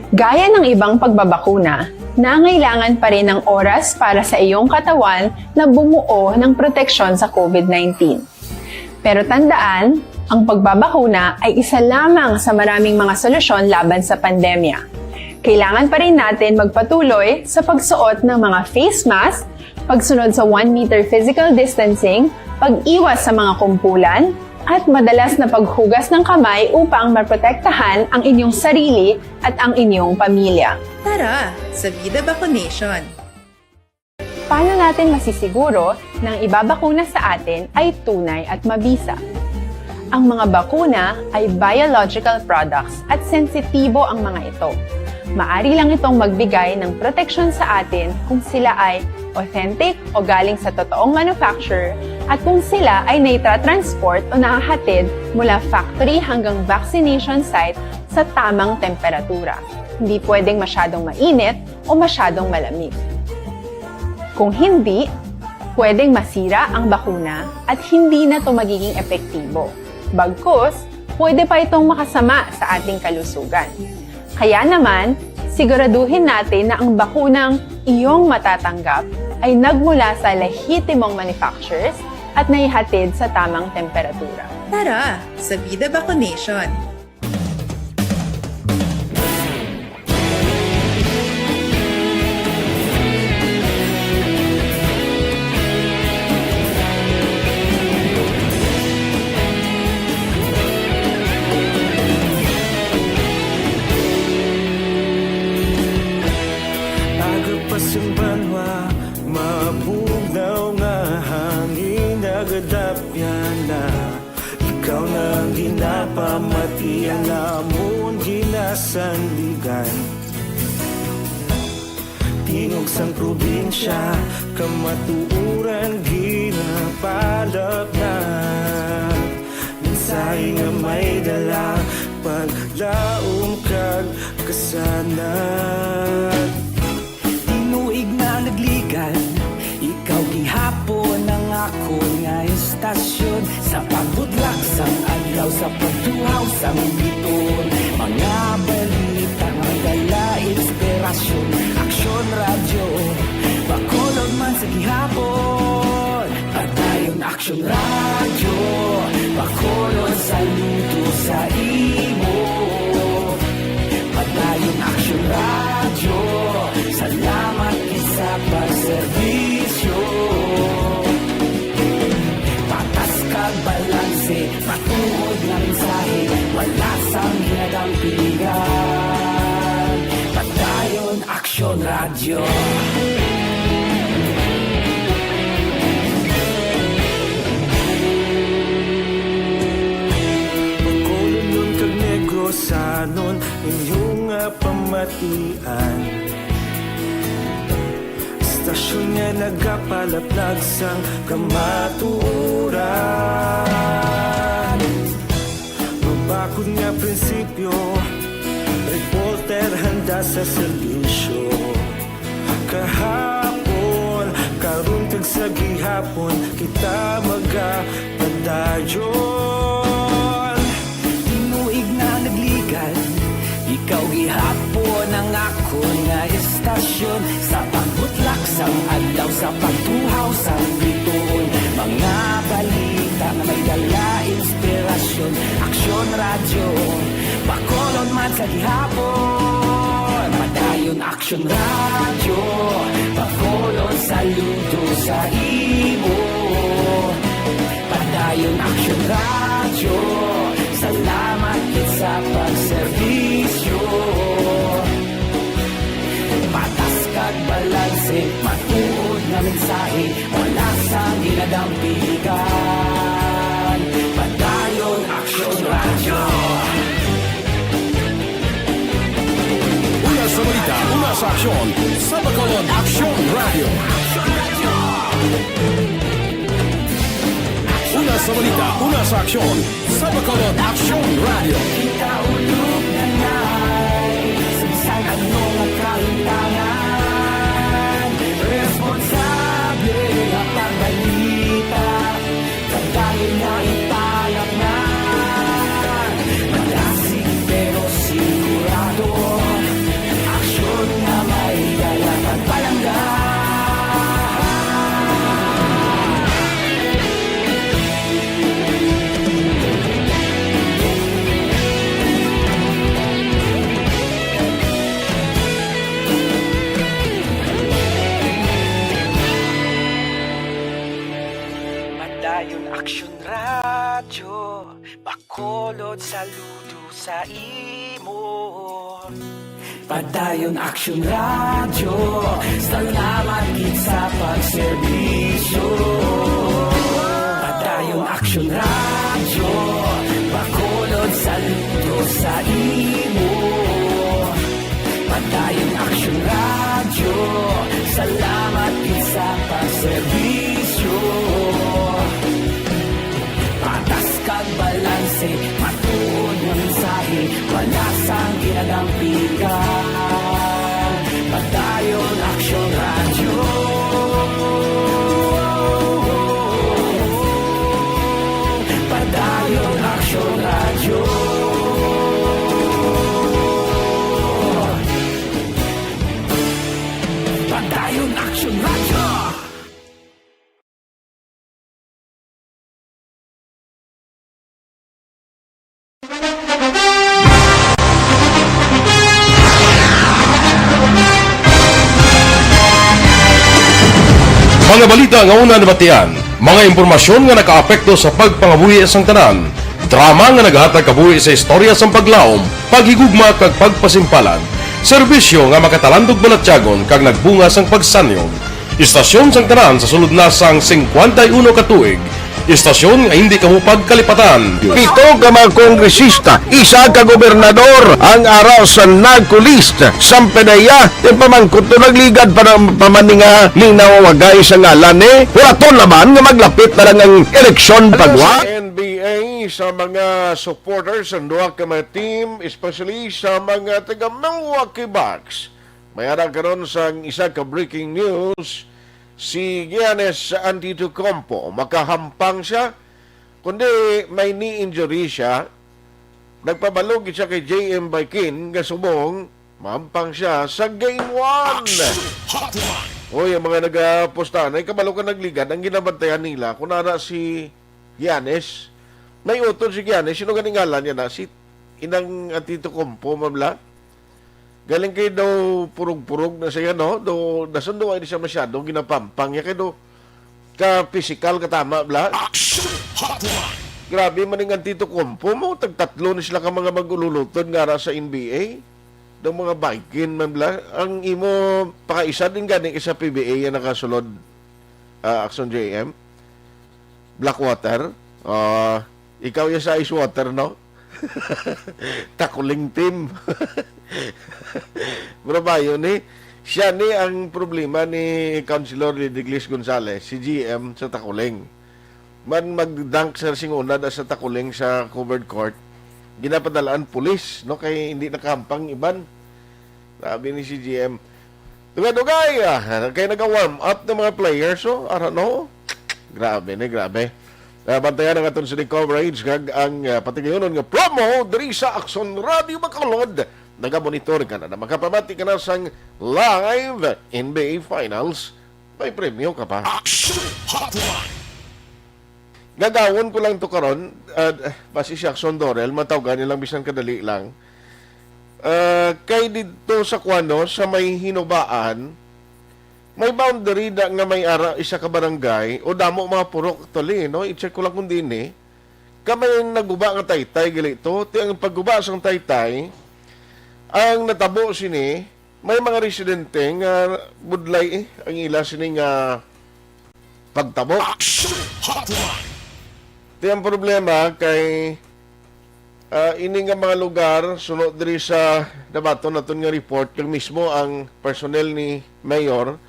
Gaya ng ibang pagbabakuna, nangailangan pa rin ng oras para sa iyong katawan na bumuo ng proteksyon sa COVID-19. Pero tandaan, ang pagbabakuna ay isa lamang sa maraming mga solusyon laban sa pandemya. Kailangan pa rin natin magpatuloy sa pagsuot ng mga face mask, pagsunod sa 1 meter physical distancing, pag-iwas sa mga kumpulan, at madalas na paghugas ng kamay upang maprotektahan ang inyong sarili at ang inyong pamilya. Tara sa Vida Vaccination! Paano natin masisiguro na ang ibabakuna sa atin ay tunay at mabisa? Ang mga bakuna ay biological products at sensitibo ang mga ito. Maari lang itong magbigay ng proteksyon sa atin kung sila ay authentic o galing sa totoong manufacturer at kung sila ay naitra-transport o nahahatid mula factory hanggang vaccination site sa tamang temperatura. Hindi pwedeng masyadong mainit o masyadong malamig. Kung hindi, pwedeng masira ang bakuna at hindi na ito magiging epektibo. Bagkus, pwede pa itong makasama sa ating kalusugan. Kaya naman, siguraduhin natin na ang bakunang iyong matatanggap ay nagmula sa lehitimong manufacturers at naihatid sa tamang temperatura. Tara sa Vida Vaccination! Banwa, mabugnaw nga hangin nagadapyan na ikaw nang ginapamatian namon ginasandigan. Tingog sang probinsya, kamatuuran ginapalap na mensahe nga may dala paglaom kag kasanan. Nagligan, ikaw gihapon ang ako nga istasyon sa pagbudlak sang adlaw sa pagtuhaw sang biton. Mga balita nga dala inspirasyon, Aksyon radyo, bakolog man sa gihapon. Padayon Aksyon radyo, bakolog sa luto sa imo. Padayon Aksyon radyo, salamat sa pagserbisyo. Patas kag balanse, patuod na mensahe, wala sang ginagampiligan. Padayon Aksyon radyo. Pagkulunod kag negrosanon, inyong pamatian. Stasyon nga nagapalaplag sang kamaturan. Mabakod nga prinsipyo, reporter handa sa serbisyo. Kahapon, karong kag sa gihapon, kita magapadayon. Tinuig na nagligan, ikaw gihapon ang ako nga istasyon sa pagbutlak sang adlaw sa pagtuhaw sang biton. Mga balita na may dala inspirasyon, Aksyon radyo, Bacolod man sa gihapon, padayon aksyon radyo. Bacolod saludo sa imo, padayon aksyon radyo. Salamat kit sa pagserbisyo. Patas kag balanse, matuod nga mensahe, wala sang ginadampigan. Padayon aksyon radyo. Una sa balita, una sa aksyon, sa Bacolod Aksyon Radio. Una sa balita, una sa aksyon, sa Bacolod Aksyon Radio. Ikaulog na na'y sa ano nga kahintangan. Responsable nga pagbalita, kagaya nga ipalak na. Malasig pero sigurado, aksyon na may dalang pagpalangga. Padayon aksyon radyo, Bacolod saludo sa imo. Padayon aksyon radyo, salamat gid sa pagserbisyo. Padayon aksyon radyo, Bacolod saludo sa imo. Padayon aksyon radyo, salamat gid sa pagserbisyo. Patas kag balanse, matuod nga mensahe, wala sang ginadampigan. Padayon aksyon radyo. Padayon aksyon radyo. Padayon aksyon radyo. Mga balita nga una nabatian, mga impormasyon nga nakaapekto sa pagpangabuhi sang tanan, drama nga naghatag kabuhi sa istorya sang paglaom, paghigugma kag pagpasimpalan, serbisyo nga makatalandog balatyagon kag nagbunga sang pagsanyog, istasyon sang tanan sa sulod na sang 51 ka tuig, istasyon nga hindi kamupag kalipatan. Pito ka mga kongresista, isa ka gobernador ang araw sa nagkulist sa pedaya di pamangkot to nagligad para pamaninga linaw wagay sa ngalan wala naman nga maglapit na lang ang eleksyon pagwa. NBA sa mga supporters ng duha ka mga team, especially sa mga taga Milwaukee Bucks. Mayroon karon sa isa ka breaking news. Si Giannis Antetokounmpo, makahampang siya, kundi may knee injury siya. Nagpabalog siya kay J.M. Baikin, gasubong, mahampang siya sa Game 1. Uy, ang mga nag-postahan, ay kabalo ka nagligad, ang ginabantayan nila, kung nara si Giannis, may utol si Giannis, sino ganing ngalan niya na, si Inang Antetokounmpo, mamla. Galing kayo daw purug-purug na siya, no? Do nasundo ay di siya masyado ginapampang niya kayo ka-physical katama bla. Grabe maning Antetokounmpo mo tagtatlo ni sila ka mga magululutod nga sa NBA. Daw mga bikin man bla. Ang imo pakaisa din gani sa PBA yan nakasulod Aksyon JM. Blackwater. Ikaw ya sa Icewater, no? Takuling team. Braba yun siya ni ang problema ni Councilor Lideglis Gonzales, si GM sa Takuling. Man mag-dunk sa singunad sa Takuling sa covered court, ginapadalaan pulis, no? Kay hindi nakahampang iban. Sabi ni si GM, dugay-dugay, kaya nag-warm up ng mga players, so, no? Grabe. Bantayan ang aton sa coverage kag ang patigayonon nga promo diri sa Aksyon Radio Bacolod. Naga-monitor ka na makapamati ka na sang live NBA Finals. May premyo ka pa. Aksyon Hotline. Gagawon ko lang to karon, basi si Aksyon Dorel, matawagan nilang bisan kadali lang. Kay dito sa Kuano, sa may hinubaan, may boundary da nga may ara isa ka barangay o damo mga purok tali, no? I-check ko lang kung din eh. Kamay naguba nga taytay gali to. Ti ang pagguba sang taytay, ang natabo sini, may mga residente nga budlay ang ila sini nga pagtabo. Ti ang problema kay ini nga mga lugar sunod diri sa dabaton naton nga report kag mismo ang personnel ni Mayor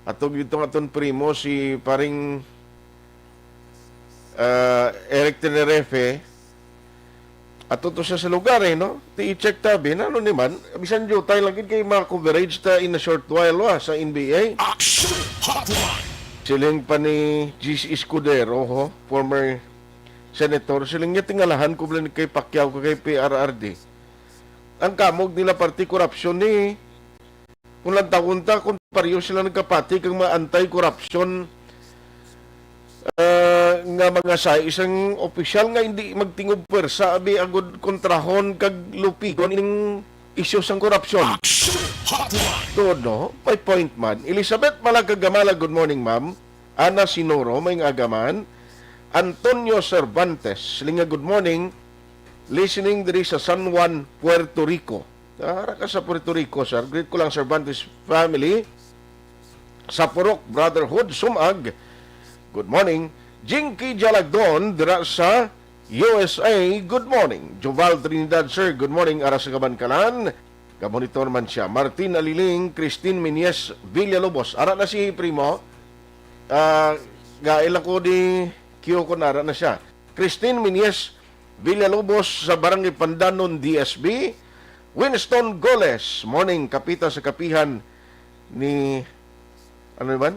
atog dito aton primo si paring Eric Tenerefe ato to siya sa lugar no ti i-check tabi ano ni man bisan jutay lang gid kay mga coverage ta in a short while sa NBA siling pa ni G.C. Escudero former senator, silang niya tingalahan ko lang kay Pacquiao ko kay PRRD. Ang kamog nila party korupsyon ni kung lang takunta, kung pariyo sila nagkapati kang mga anti-corruption nga mga sa isang opisyal nga hindi magtingob pwersa abi agud kontrahon kag lupigon ining isyu sang korupsyon. No, may point man. Elizabeth Malagagamala, good morning ma'am. Ana Sinoro, may agaman. Antonio Cervantes, linga good morning, listening diri sa San Juan, Puerto Rico. Ara ka sa Puerto Rico, sir. Greet ko lang Cervantes family. Sa Purok Brotherhood, Sumag, good morning. Jinky Jalagdon, dira sa USA, good morning. Joval Trinidad, sir, good morning. Ara sa Kabankalan, kamonitor man siya. Martin Aliling, Christine Minies, Villalobos. Ara na si Primo. Gaila ko di Kyo Konara na siya. Christine Minies Villalobos sa Barangay Pandanon, DSB. Winston Goles, morning, kapita sa kapihan ni ano naman?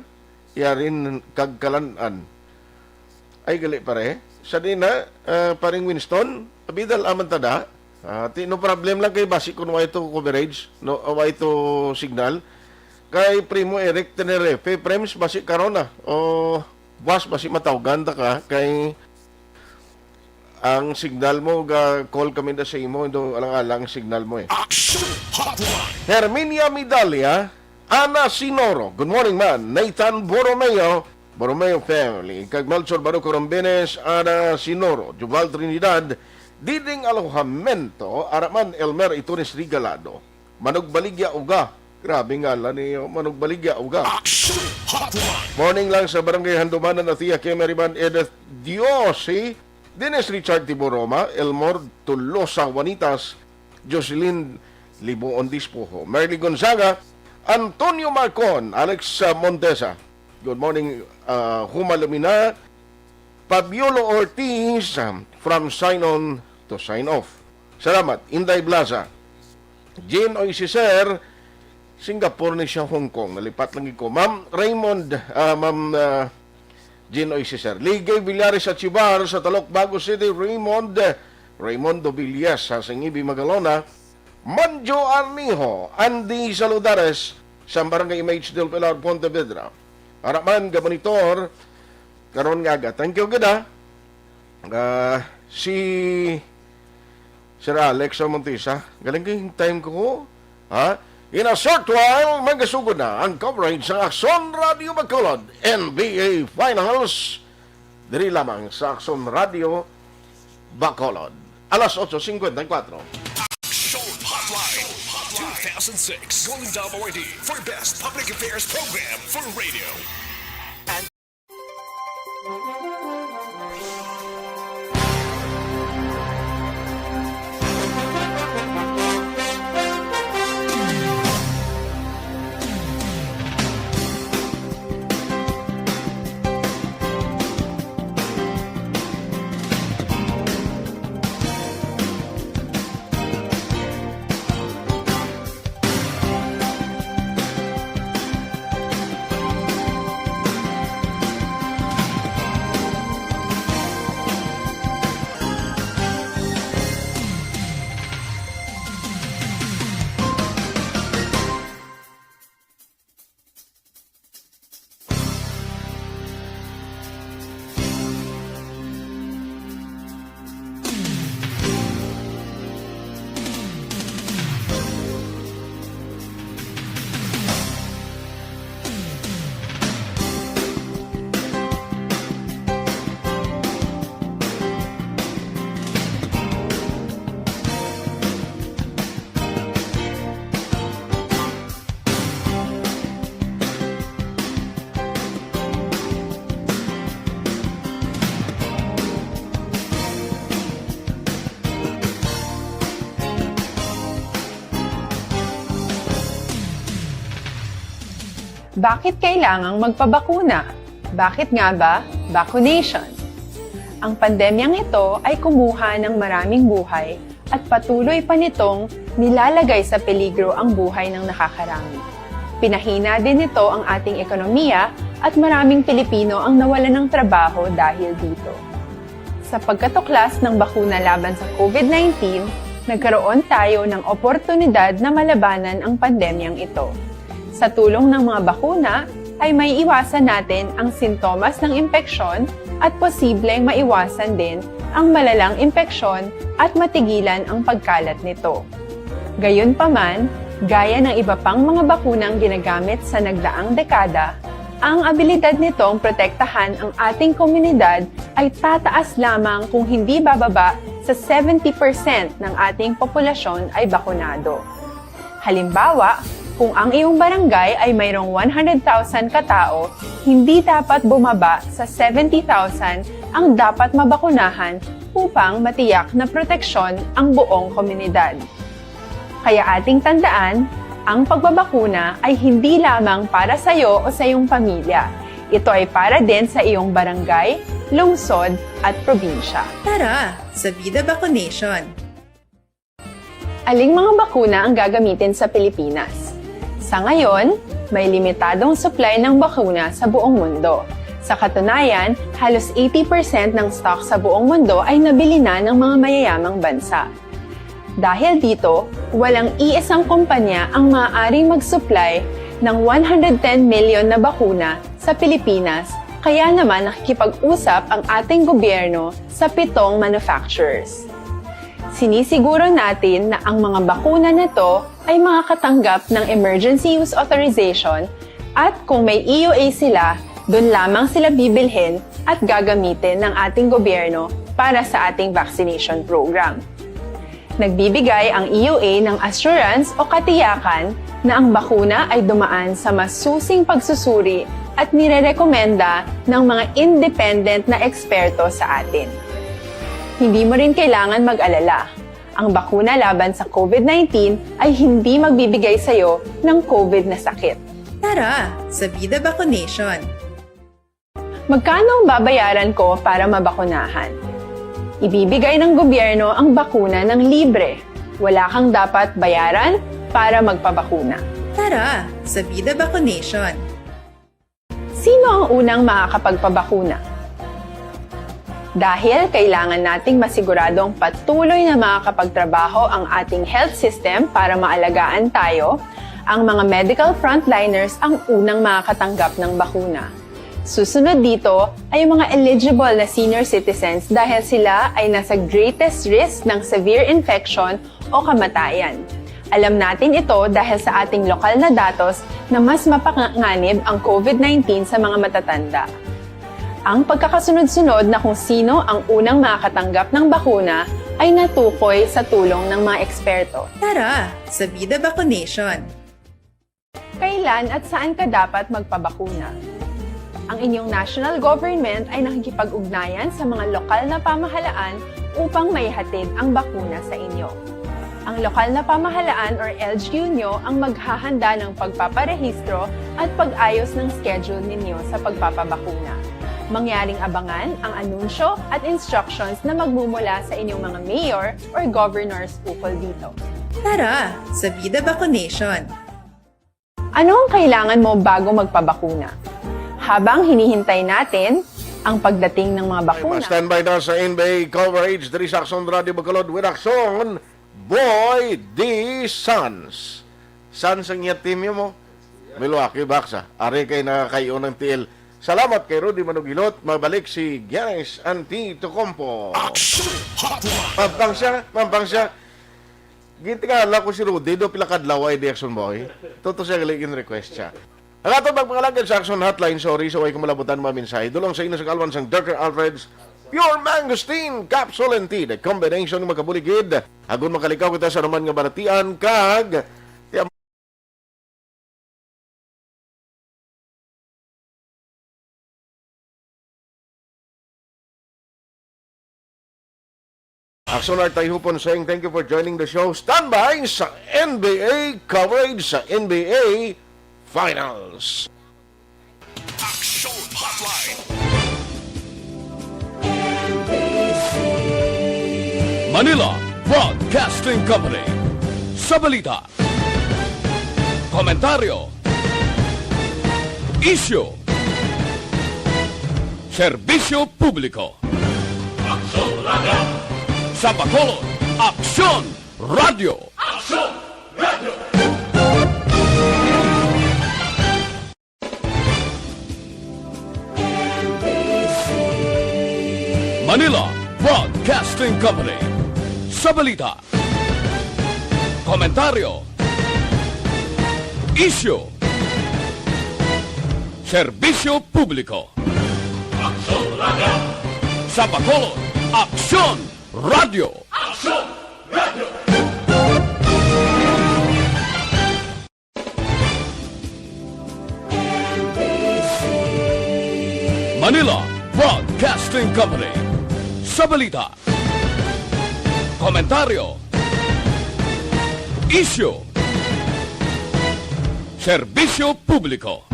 Yarin Kagkalanan. Ay gali pare. Sa din na, paring Winston, abidal aman tada. No problem lang kay basi kung why to coverage, no, why to signal. Kay Primo Eric Tenerefe, prems basi karona. O was basi matawgan ta ka kay ang signal mo ga call kami da sa imo ndo alang-alang signal mo eh. Herminia Midalia, Ana Sinoro, good morning man. Nathan Borromeo family, kag Melchor Baruco Rombenes, Ana Sinoro, Juval Trinidad, Diding Alojamento, Araman Elmer Itunes Rigalado, Manog Baligya Uga. Grabe nga lang niyo, Manog Baligya Uga. Morning lang sa Barangay Handumanan na Tia Kemeriban Edith Diosi, Dennis Richard Tiboroma, Elmore Tulosa Juanitas, Jocelyn Libuon Dispojo, Merly Gonzaga, Antonio Marcon, Alex Montesa, good morning, Huma Lumina, Pabiolo Ortiz, from sign on to sign off. Salamat, Inday Blaza, Jean Oisiser, Singapore ni siya, Hong Kong. Nalipat lang ko. Ma'am Raymond, Ma'am Jean Oisiser. Ligay Villares sa Chibar, sa Talok, Bago City, Raymondo Villas, sa Sangibi, Magalona. Manjo Arnijo, Andy Saludares, sa Barangay Image del Pilar, Pontevedra. Araman, Gabonitor, karon nga aga. Thank you, gada. Si Sir Alex Montisa, galing kayong time ko, ha? In a short while, magasugod na ang coverage sa Aksyon Radio Bacolod NBA Finals. Diri lamang sa Aksyon Radio Bacolod. Alas 8:54. Aksyon Hotline 2006 Golden Dove Award for Best Public Affairs Program for Radio. Bakit kailangang magpabakuna? Bakit nga ba vaccination? Ang pandemyang ito ay kumuha ng maraming buhay at patuloy pa nitong nilalagay sa peligro ang buhay ng nakakarami. Pinahina din nito ang ating ekonomiya at maraming Pilipino ang nawalan ng trabaho dahil dito. Sa pagkatuklas ng bakuna laban sa COVID-19, nagkaroon tayo ng oportunidad na malabanan ang pandemyang ito. Sa tulong ng mga bakuna, ay may iwasan natin ang sintomas ng impeksyon at posibleng maiwasan din ang malalang impeksyon at matigilan ang pagkalat nito. Gayunpaman, gaya ng iba pang mga bakunang ginagamit sa nagdaang dekada, ang abilidad nitong protektahan ang ating komunidad ay tataas lamang kung hindi bababa sa 70% ng ating populasyon ay bakunado. Halimbawa, kung ang iyong barangay ay mayroong 100,000 katao, hindi dapat bumaba sa 70,000 ang dapat mabakunahan upang matiyak na proteksyon ang buong komunidad. Kaya ating tandaan, ang pagbabakuna ay hindi lamang para sa iyo o sa iyong pamilya. Ito ay para din sa iyong barangay, lungsod at probinsya. Tara, sa Vida Vaccination! Aling mga bakuna ang gagamitin sa Pilipinas? Sa ngayon, may limitadong supply ng bakuna sa buong mundo. Sa katunayan, halos 80% ng stock sa buong mundo ay nabili na ng mga mayayamang bansa. Dahil dito, walang iisang kumpanya ang maaaring mag-supply ng 110 million na bakuna sa Pilipinas, kaya naman nakikipag-usap ang ating gobyerno sa 7 manufacturers. Sinisiguro natin na ang mga bakuna na to ay makakatanggap ng Emergency Use Authorization at kung may EUA sila, doon lamang sila bibilhin at gagamitin ng ating gobyerno para sa ating vaccination program. Nagbibigay ang EUA ng assurance o katiyakan na ang bakuna ay dumaan sa masusing pagsusuri at nirerekomenda ng mga independent na eksperto sa atin. Hindi mo rin kailangan mag-alala. Ang bakuna laban sa COVID-19 ay hindi magbibigay sa iyo ng COVID na sakit. Tara, sa Vida Vaccination! Magkano ang babayaran ko para mabakunahan? Ibibigay ng gobyerno ang bakuna ng libre. Wala kang dapat bayaran para magpabakuna. Tara, sa Vida Vaccination! Sino ang unang makakapagpabakuna? Dahil kailangan nating masiguradong patuloy na makakapagtrabaho ang ating health system para maalagaan tayo, ang mga medical frontliners ang unang makakatanggap ng bakuna. Susunod dito ay mga eligible na senior citizens dahil sila ay nasa greatest risk ng severe infection o kamatayan. Alam natin ito dahil sa ating lokal na datos na mas mapanganib ang COVID-19 sa mga matatanda. Ang pagkakasunod-sunod na kung sino ang unang makakatanggap ng bakuna ay natukoy sa tulong ng mga eksperto. Tara, sa Vida Vaccination! Kailan at saan ka dapat magpabakuna? Ang inyong national government ay nakikipag-ugnayan sa mga lokal na pamahalaan upang maihatid ang bakuna sa inyo. Ang lokal na pamahalaan or LGU nyo ang maghahanda ng pagpaparehistro at pag-ayos ng schedule ninyo sa pagpapabakuna. Mangyaring abangan ang anunsyo at instructions na magmumula sa inyong mga mayor or governors ukol dito. Tara, sa Vida Vaccination! Ano ang kailangan mo bago magpabakuna? Habang hinihintay natin ang pagdating ng mga bakuna. Standby na sa NBA coverage. Dari sa Aksyon Radio Bacolod with Aksyon, Boy D. Suns. Suns ang iya team mo? Milwaukee Bucks. Ari kay nakakayo ng TL. Salamat kay Rudy Manugilot. Mabalik si Giannis Antetokounmpo. Aksyon Hotline. Mampang siya. Gitingala ko si Rudy do pila kadlaw ay Action Boy. Toto siya galigin request siya. Ang atong magpangalagad sa Action Hotline, sorry sa way kumalabutan mga mensahe. Dulong sa ino sa kalwan sang Dr. Alfred's Pure Mangosteen Capsule and Tea. The combination ng magkabuligid. Agun makalikaw kita sa naman nga baratian kag Aksyon Tayhopon saying thank you for joining the show. Standby sa NBA coverage sa NBA Finals. Hotline. Manila Broadcasting Company. Sa balita, komentaryo, issue, serbisyo publiko. Sa Bacolod, Aksyon Radio. Manila Broadcasting Company. Sa balita, komentaryo, issue, serbisyo publiko. Sa Bacolod, Aksyon Radio. Manila Broadcasting Company. Sa balita, komentaryo, issue, serbisyo publiko.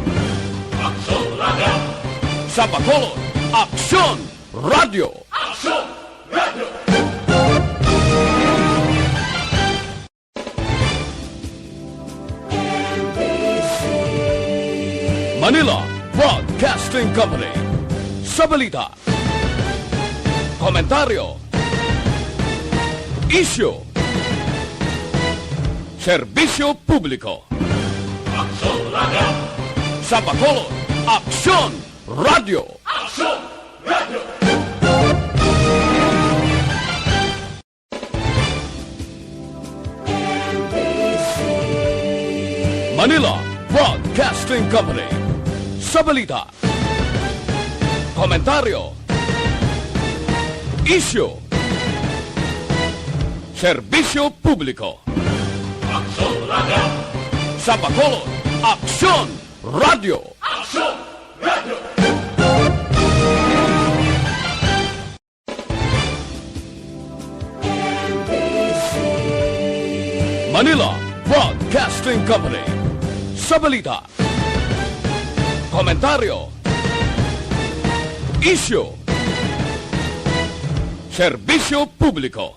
Sa Bacolod, Aksyon Radio. Manila Broadcasting Company. Sa balita, komentaryo, issue, serbisyo publiko. Sa Bacolod, Aksyon Radio. Manila Broadcasting Company. Sa balita, komentaryo, issue, serbisyo publiko. Sa Bacolod, Aksyon Radio. Manila Broadcasting Company. Sa balita, komentaryo, issue, serbisyo publiko.